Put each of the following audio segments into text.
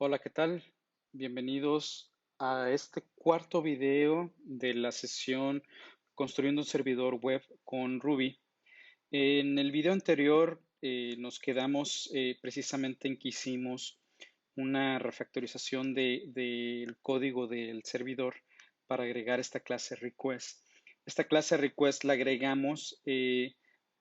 Hola, ¿qué tal? Bienvenidos a este cuarto video de la sesión Construyendo un servidor web con Ruby. En el video anterior nos quedamos precisamente en que hicimos una refactorización del código del servidor para agregar esta clase request. Esta clase request la agregamos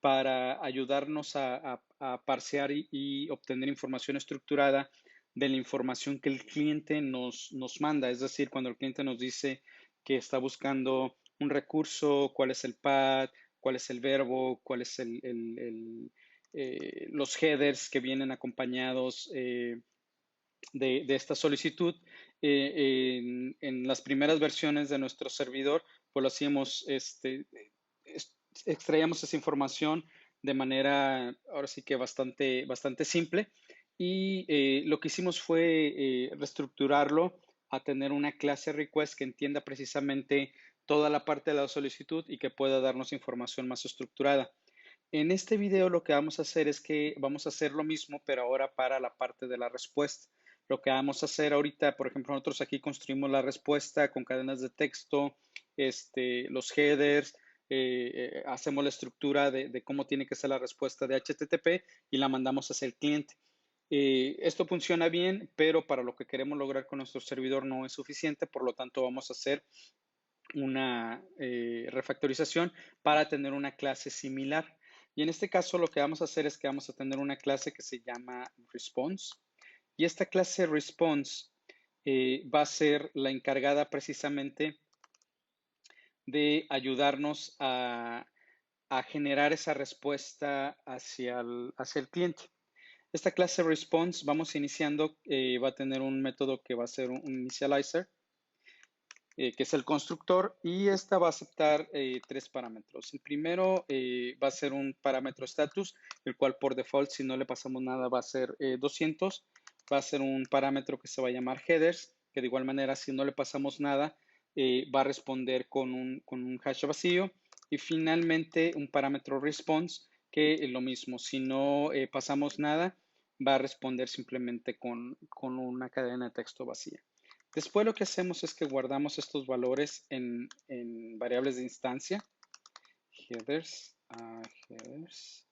para ayudarnos a parsear y obtener información estructurada de la información que el cliente nos manda. Es decir, cuando el cliente nos dice que está buscando un recurso, cuál es el path, cuál es el verbo, cuál es los headers que vienen acompañados de esta solicitud. En las primeras versiones de nuestro servidor, pues lo hacíamos, extraíamos esa información de manera, ahora sí que bastante simple. Y lo que hicimos fue reestructurarlo a tener una clase request que entienda precisamente toda la parte de la solicitud y que pueda darnos información más estructurada. En este video lo que vamos a hacer es que vamos a hacer lo mismo, pero ahora para la parte de la respuesta. Lo que vamos a hacer ahorita, por ejemplo, nosotros aquí construimos la respuesta con cadenas de texto, los headers, hacemos la estructura de cómo tiene que ser la respuesta de HTTP y la mandamos hacia el cliente. Esto funciona bien, pero para lo que queremos lograr con nuestro servidor no es suficiente, por lo tanto vamos a hacer una refactorización para tener una clase similar. Y en este caso lo que vamos a hacer es que vamos a tener una clase que se llama response. Y esta clase response va a ser la encargada precisamente de ayudarnos a generar esa respuesta hacia el cliente. Esta clase response vamos iniciando, va a tener un método que va a ser un initializer, que es el constructor, y esta va a aceptar tres parámetros. El primero va a ser un parámetro status, el cual por default, si no le pasamos nada, va a ser 200. Va a ser un parámetro que se va a llamar headers, que de igual manera, si no le pasamos nada, va a responder con un hash vacío. Y finalmente, un parámetro response, que es lo mismo, si no pasamos nada, va a responder simplemente con una cadena de texto vacía. Después lo que hacemos es que guardamos estos valores en variables de instancia, headers, headers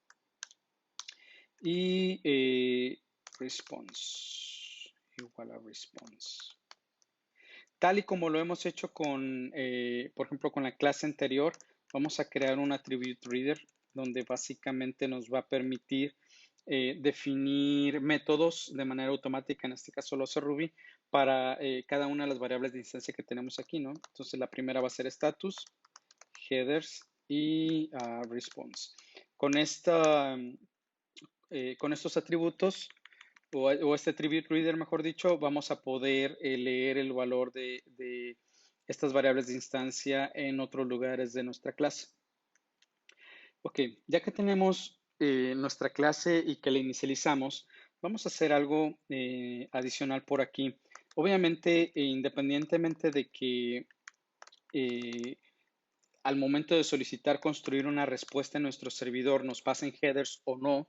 y response, igual a response. Tal y como lo hemos hecho con, por ejemplo, con la clase anterior, vamos a crear un attribute reader donde básicamente nos va a permitir definir métodos de manera automática, en este caso lo hace Ruby, para cada una de las variables de instancia que tenemos aquí, ¿no? Entonces la primera va a ser status, headers y response. Con con estos atributos o este attribute reader, mejor dicho, vamos a poder leer el valor de estas variables de instancia en otros lugares de nuestra clase. Ok, ya que tenemos nuestra clase y que la inicializamos, vamos a hacer algo adicional por aquí. Obviamente, independientemente de que eh, al momento de solicitar construir una respuesta en nuestro servidor nos pasen headers o no,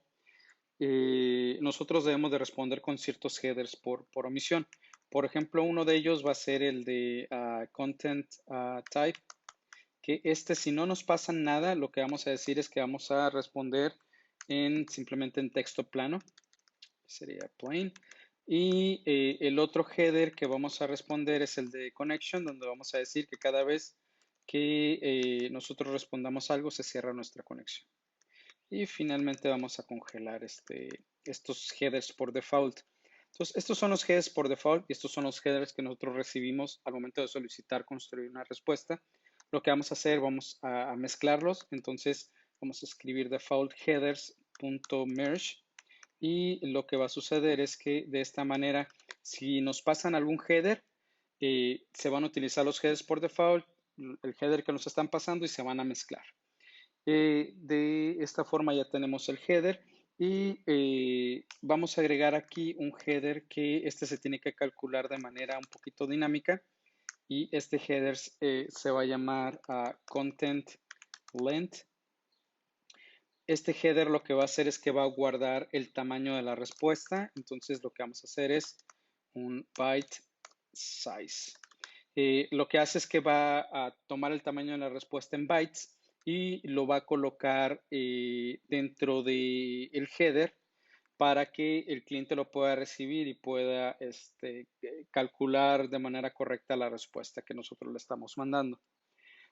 nosotros debemos de responder con ciertos headers por omisión. Por ejemplo, uno de ellos va a ser el de content type, que si no nos pasa nada, lo que vamos a decir es que vamos a responder simplemente en texto plano, sería plain. Y el otro header que vamos a responder es el de connection, donde vamos a decir que cada vez que nosotros respondamos algo, se cierra nuestra conexión. Y finalmente vamos a congelar estos headers por default. Entonces, estos son los headers por default y estos son los headers que nosotros recibimos al momento de solicitar construir una respuesta. Lo que vamos a hacer, vamos a mezclarlos. Entonces, vamos a escribir default headers.merge y lo que va a suceder es que de esta manera, si nos pasan algún header, se van a utilizar los headers por default, el header que nos están pasando y se van a mezclar. De esta forma ya tenemos el header y vamos a agregar aquí un header que se tiene que calcular de manera un poquito dinámica y este header se va a llamar content length. Este header lo que va a hacer es que va a guardar el tamaño de la respuesta. Entonces lo que vamos a hacer es un byte size. Lo que hace es que va a tomar el tamaño de la respuesta en bytes y lo va a colocar dentro del header para que el cliente lo pueda recibir y pueda calcular de manera correcta la respuesta que nosotros le estamos mandando.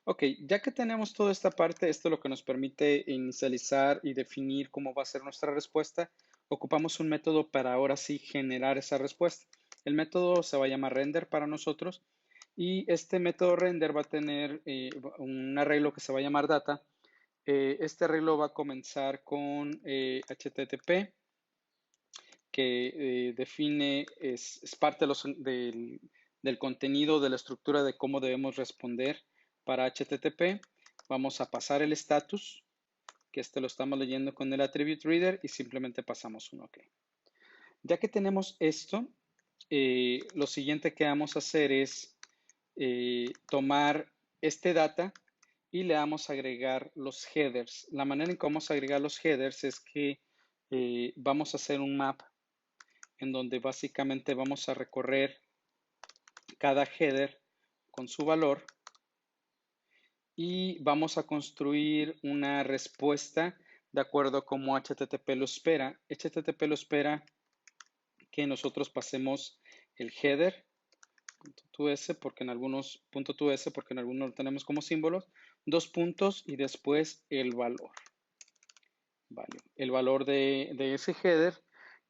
Ok, ya que tenemos toda esta parte, esto es lo que nos permite inicializar y definir cómo va a ser nuestra respuesta. Ocupamos un método para ahora sí generar esa respuesta. El método se va a llamar render para nosotros y este método render va a tener un arreglo que se va a llamar data. Este arreglo va a comenzar con HTTP, que define, es parte de del contenido, de la estructura de cómo debemos responder para HTTP. Vamos a pasar el status, que lo estamos leyendo con el attribute reader y simplemente pasamos un OK. Ya que tenemos esto, lo siguiente que vamos a hacer es tomar este data y le vamos a agregar los headers. La manera en cómo vamos a agregar los headers es que vamos a hacer un map en donde básicamente vamos a recorrer cada header con su valor y vamos a construir una respuesta de acuerdo a cómo HTTP lo espera. HTTP lo espera que nosotros pasemos el header .ts porque en algunos .ts porque en algunos lo tenemos como símbolos, dos puntos y después el valor. Vale, el valor de ese header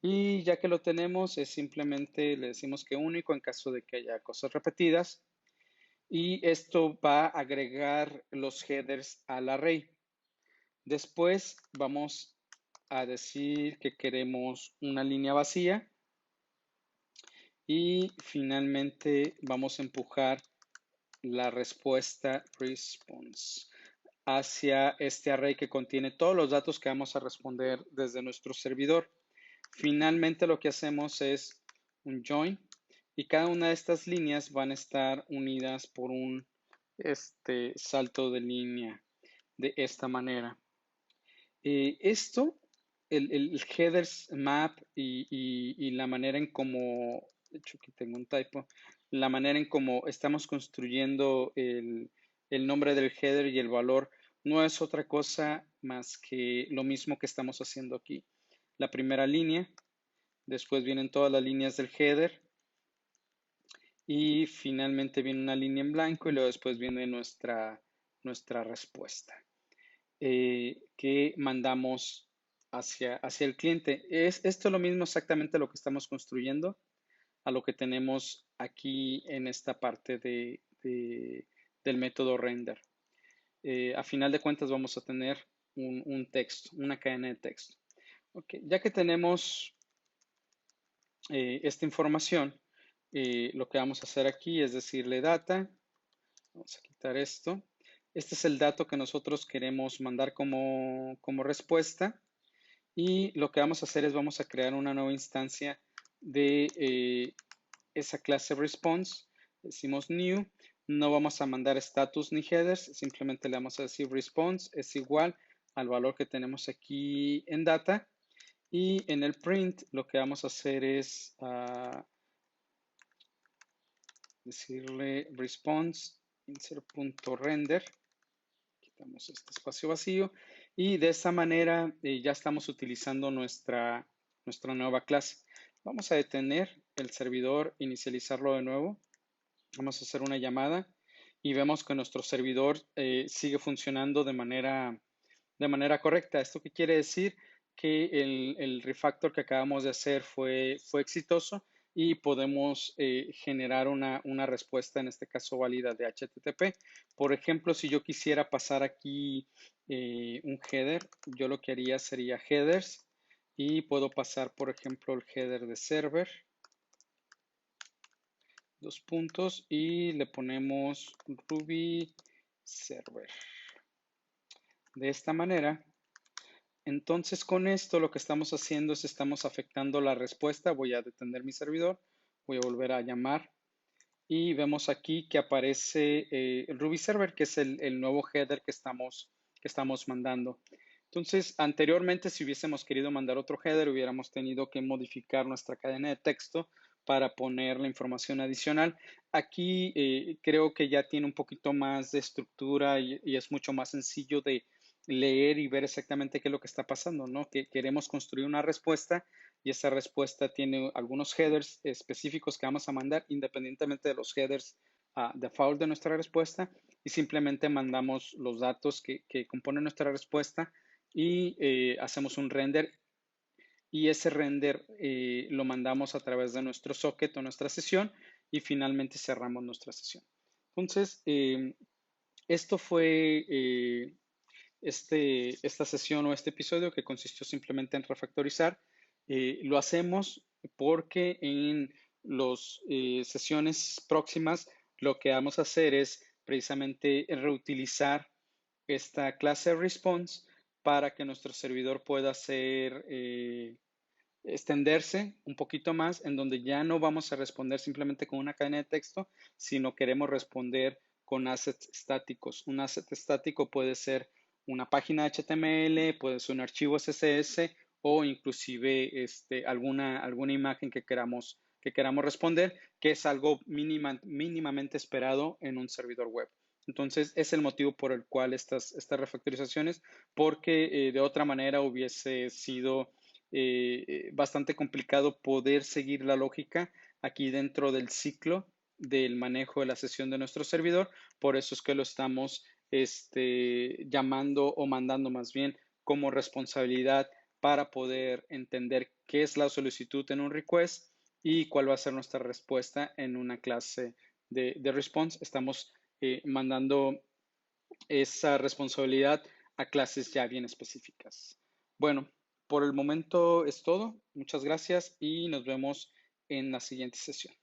y ya que lo tenemos es simplemente le decimos que único en caso de que haya cosas repetidas y esto va a agregar los headers al array. Después vamos a decir que queremos una línea vacía y finalmente vamos a empujar la respuesta response hacia este array que contiene todos los datos que vamos a responder desde nuestro servidor. Finalmente lo que hacemos es un join y cada una de estas líneas van a estar unidas por un salto de línea de esta manera. Esto, el headers map y la manera en cómo, de hecho aquí tengo un typo, la manera en cómo estamos construyendo el nombre del header y el valor no es otra cosa más que lo mismo que estamos haciendo aquí. La primera línea, después vienen todas las líneas del header y finalmente viene una línea en blanco y luego después viene nuestra respuesta que mandamos hacia el cliente. Esto es lo mismo exactamente lo que estamos construyendo a lo que tenemos aquí en esta parte del método render. A final de cuentas vamos a tener un texto, una cadena de texto. Okay. Ya que tenemos esta información, lo que vamos a hacer aquí es decirle data. Vamos a quitar esto. Este es el dato que nosotros queremos mandar como respuesta. Y lo que vamos a hacer es vamos a crear una nueva instancia de esa clase response. Decimos new. No vamos a mandar status ni headers. Simplemente le vamos a decir response es igual al valor que tenemos aquí en data. Y en el print lo que vamos a hacer es decirle response insert.render. Quitamos este espacio vacío y de esta manera ya estamos utilizando nuestra nueva clase. Vamos a detener el servidor, inicializarlo de nuevo. Vamos a hacer una llamada y vemos que nuestro servidor sigue funcionando de manera correcta. ¿Esto qué quiere decir? Que el refactor que acabamos de hacer fue exitoso y podemos generar una respuesta, en este caso válida de HTTP. Por ejemplo, si yo quisiera pasar aquí un header, yo lo que haría sería headers y puedo pasar, por ejemplo, el header de server, dos puntos y le ponemos Ruby server. De esta manera, entonces con esto lo que estamos haciendo es estamos afectando la respuesta. Voy a detener mi servidor, voy a volver a llamar y vemos aquí que aparece el Ruby Server, que es el nuevo header que estamos mandando. Entonces, anteriormente, si hubiésemos querido mandar otro header, hubiéramos tenido que modificar nuestra cadena de texto para poner la información adicional. Aquí creo que ya tiene un poquito más de estructura y es mucho más sencillo de leer y ver exactamente qué es lo que está pasando, ¿no? Que queremos construir una respuesta y esa respuesta tiene algunos headers específicos que vamos a mandar independientemente de los headers default de nuestra respuesta y simplemente mandamos los datos que componen nuestra respuesta y hacemos un render y ese render lo mandamos a través de nuestro socket o nuestra sesión y finalmente cerramos nuestra sesión. Entonces, esto fue esta sesión o este episodio que consistió simplemente en refactorizar. Lo hacemos porque en las sesiones próximas lo que vamos a hacer es precisamente reutilizar esta clase response para que nuestro servidor pueda hacer extenderse un poquito más, en donde ya no vamos a responder simplemente con una cadena de texto, sino queremos responder con assets estáticos. Un asset estático puede ser una página HTML, puede ser un archivo CSS o inclusive alguna imagen que queramos responder, que es algo mínimamente esperado en un servidor web. Entonces, es el motivo por el cual estas refactorizaciones, porque de otra manera hubiese sido bastante complicado poder seguir la lógica aquí dentro del ciclo del manejo de la sesión de nuestro servidor. Por eso es que lo estamos llamando o mandando más bien como responsabilidad para poder entender qué es la solicitud en un request y cuál va a ser nuestra respuesta en una clase de response. Estamos mandando esa responsabilidad a clases ya bien específicas. Bueno, por el momento es todo. Muchas gracias y nos vemos en la siguiente sesión.